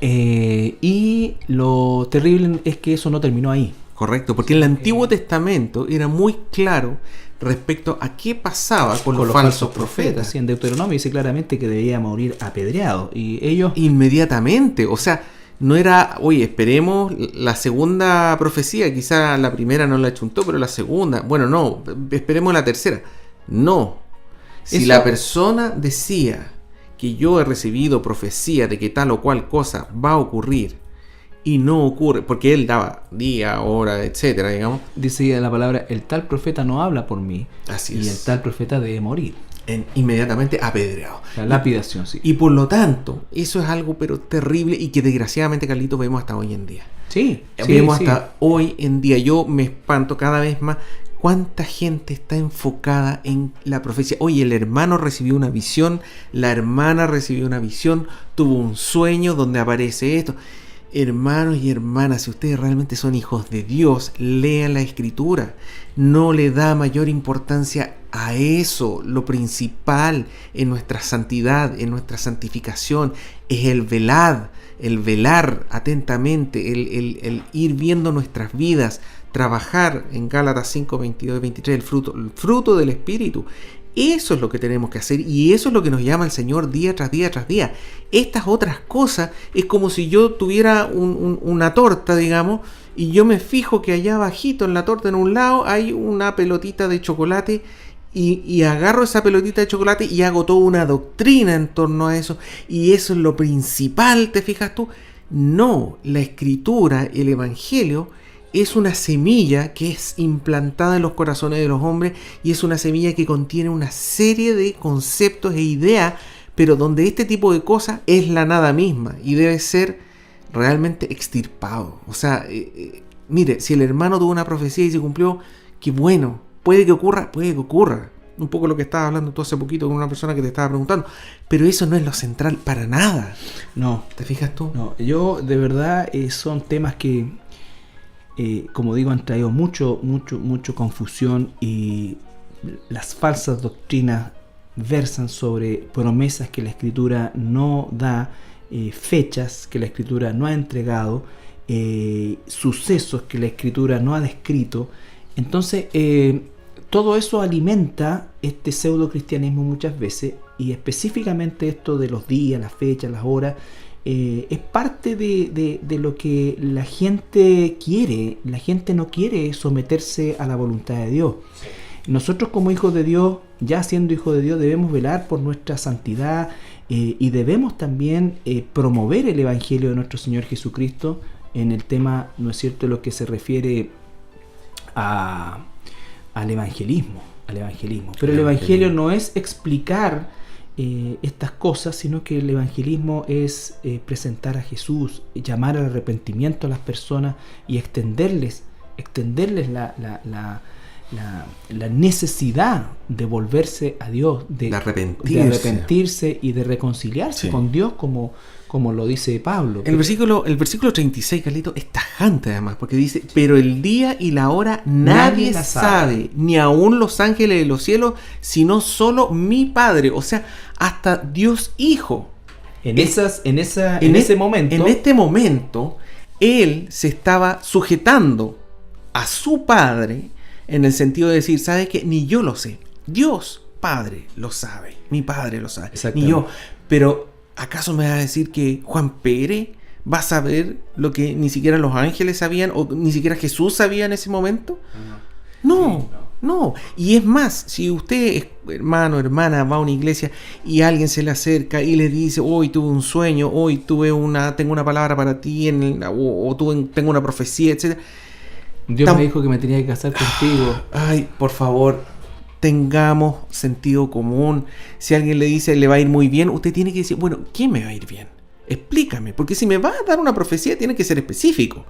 Y lo terrible es que eso no terminó ahí. Correcto, porque el Antiguo Testamento era muy claro respecto a qué pasaba con los falsos profetas. Sí, en Deuteronomio dice claramente que debía morir apedreado, y ellos... Inmediatamente, o sea, no era, oye, esperemos la segunda profecía, quizá la primera no la chuntó, pero la segunda, bueno, no, esperemos la tercera. No, si la persona decía que yo he recibido profecía de que tal o cual cosa va a ocurrir, y no ocurre, porque él daba día, hora, etcétera, digamos. Dice la palabra, el tal profeta no habla por mí. Así es. Y el tal profeta debe morir. Inmediatamente apedreado. La lapidación, sí. Y por lo tanto, eso es algo pero terrible y que desgraciadamente, Carlito, vemos hasta hoy en día. Sí. Vemos hasta hoy en día. Yo me espanto cada vez más cuánta gente está enfocada en la profecía. Oye, el hermano recibió una visión, la hermana recibió una visión, tuvo un sueño donde aparece esto. Hermanos y hermanas, si ustedes realmente son hijos de Dios, lean la Escritura. No le da mayor importancia a eso. Lo principal en nuestra santidad, en nuestra santificación, es el velar atentamente, el ir viendo nuestras vidas, trabajar en Gálatas 5, 22 y 23, el fruto del Espíritu. Eso es lo que tenemos que hacer, y eso es lo que nos llama el Señor día tras día tras día. Estas otras cosas es como si yo tuviera una torta, digamos, y yo me fijo que allá abajito en la torta, en un lado, hay una pelotita de chocolate, y agarro esa pelotita de chocolate y hago toda una doctrina en torno a eso, y eso es lo principal, ¿te fijas tú? No, la Escritura, el Evangelio, es una semilla que es implantada en los corazones de los hombres, y es una semilla que contiene una serie de conceptos e ideas pero donde este tipo de cosas es la nada misma y debe ser realmente extirpado. O sea, mire, si el hermano tuvo una profecía y se cumplió, qué bueno, puede que ocurra. Un poco lo que estabas hablando tú hace poquito con una persona que te estaba preguntando, pero eso no es lo central para nada. No. ¿Te fijas tú? No, yo de verdad son temas que, como digo, han traído mucho confusión, y las falsas doctrinas versan sobre promesas que la Escritura no da, fechas que la Escritura no ha entregado, sucesos que la Escritura no ha descrito. Entonces, todo eso alimenta este pseudo cristianismo muchas veces, y específicamente esto de los días, las fechas, las horas, es parte de lo que la gente quiere. La gente no quiere someterse a la voluntad de Dios. Nosotros como hijos de Dios, ya siendo hijos de Dios, debemos velar por nuestra santidad, y debemos también promover el Evangelio de nuestro Señor Jesucristo en el tema, ¿no es cierto?, lo que se refiere al evangelismo. Pero el evangelio no es explicar estas cosas, sino que el evangelismo es presentar a Jesús, llamar al arrepentimiento a las personas y extenderles la necesidad de volverse a Dios, de arrepentirse y de reconciliarse con Dios, como lo dice Pablo. El versículo 36, Carlito, es tajante además, porque dice: pero el día y la hora nadie la sabe, ni aun los ángeles de los cielos, sino solo mi Padre. O sea, hasta Dios Hijo. En ese momento, Él se estaba sujetando a su Padre, en el sentido de decir: ¿sabes qué? Ni yo lo sé. Dios Padre lo sabe. Mi Padre lo sabe. Ni yo. Pero ¿acaso me va a decir que Juan Pérez va a saber lo que ni siquiera los ángeles sabían, o ni siquiera Jesús sabía en ese momento? No. Y es más, si usted, hermano, hermana, va a una iglesia y alguien se le acerca y le dice: hoy tuve un sueño, hoy tengo una palabra para ti, tengo una profecía, etc. Dios me dijo que me tenía que casar contigo. Ay, por favor, tengamos sentido común. Si alguien le dice le va a ir muy bien, usted tiene que decir: bueno, ¿qué me va a ir bien? Explícame, porque si me va a dar una profecía tiene que ser específico.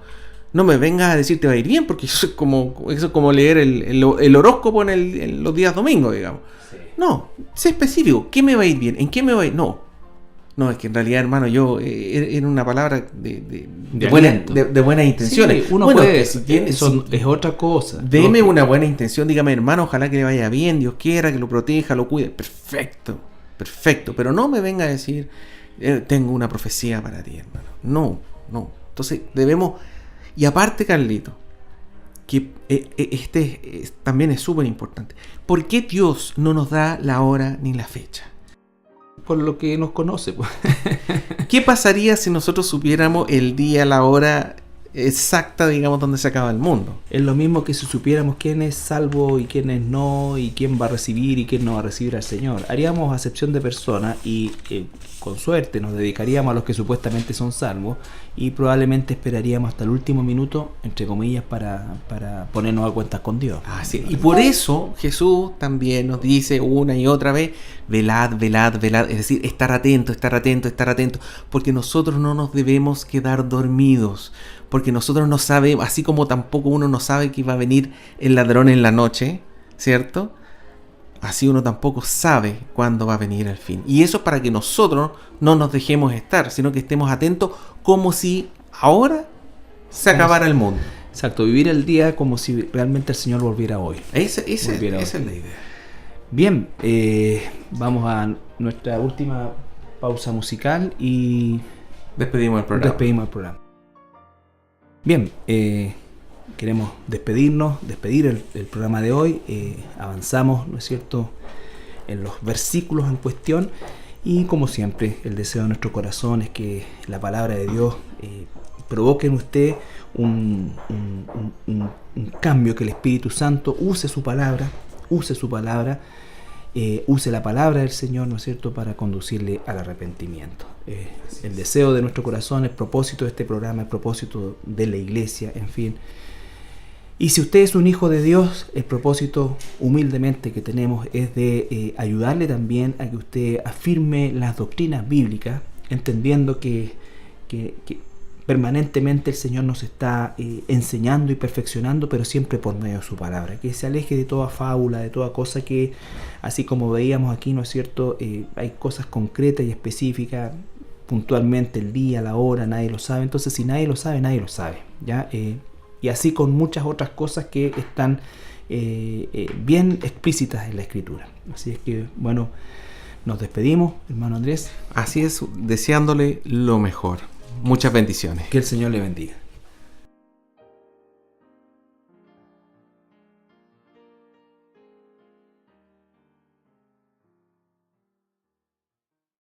No me vengas a decir te va a ir bien, porque eso es como leer el horóscopo en los días domingos, digamos. Sí. No, sé específico. ¿Qué me va a ir bien? ¿En qué me va a ir? No, es que en realidad, hermano, yo era una palabra de buenas intenciones. Sí, uno puede, eso es otra cosa. Deme una buena intención, dígame: hermano, ojalá que le vaya bien, Dios quiera, que lo proteja, lo cuide. Perfecto. Pero no me venga a decir: tengo una profecía para ti, hermano. No. Entonces debemos... Y aparte, Carlito, que también es súper importante. ¿Por qué Dios no nos da la hora ni la fecha? Por lo que nos conoce, pues. ¿Qué pasaría si nosotros supiéramos el día, la hora exacta, digamos, donde se acaba el mundo? Es lo mismo que si supiéramos quién es salvo y quién es no, y quién va a recibir y quién no va a recibir al Señor. Haríamos acepción de personas y con suerte nos dedicaríamos a los que supuestamente son salvos, y probablemente esperaríamos hasta el último minuto, entre comillas, para ponernos a cuentas con Dios. Sí. Y por eso Jesús también nos dice una y otra vez: velad, es decir, estar atento, porque nosotros no nos debemos quedar dormidos, porque nosotros no sabemos, así como tampoco uno no sabe que va a venir el ladrón en la noche, ¿cierto? Así uno tampoco sabe cuándo va a venir el fin. Y eso es para que nosotros no nos dejemos estar, sino que estemos atentos, como si ahora se acabara el mundo. Exacto, vivir el día como si realmente el Señor volviera hoy. Esa es la idea. Bien, vamos a nuestra última pausa musical y despedimos el programa. Bien, queremos despedir el programa de hoy. Avanzamos, ¿no es cierto?, en los versículos en cuestión, y como siempre, el deseo de nuestro corazón es que la palabra de Dios provoque en usted un cambio, que el Espíritu Santo use su palabra, use la palabra del Señor, ¿no es cierto?, para conducirle al arrepentimiento. El deseo de nuestro corazón, el propósito de este programa, el propósito de la iglesia, en fin, Y si usted es un hijo de Dios, el propósito humildemente que tenemos es de ayudarle también a que usted afirme las doctrinas bíblicas, entendiendo que permanentemente el Señor nos está enseñando y perfeccionando, pero siempre por medio de su palabra. Que se aleje de toda fábula, de toda cosa que, así como veíamos aquí, ¿no es cierto? Hay cosas concretas y específicas, puntualmente el día, la hora, nadie lo sabe. Entonces, si nadie lo sabe, nadie lo sabe, ¿ya? Y así con muchas otras cosas que están bien explícitas en la Escritura. Así es que, bueno, nos despedimos, hermano Andrés. Así es, deseándole lo mejor. Muchas bendiciones. Que el Señor le bendiga.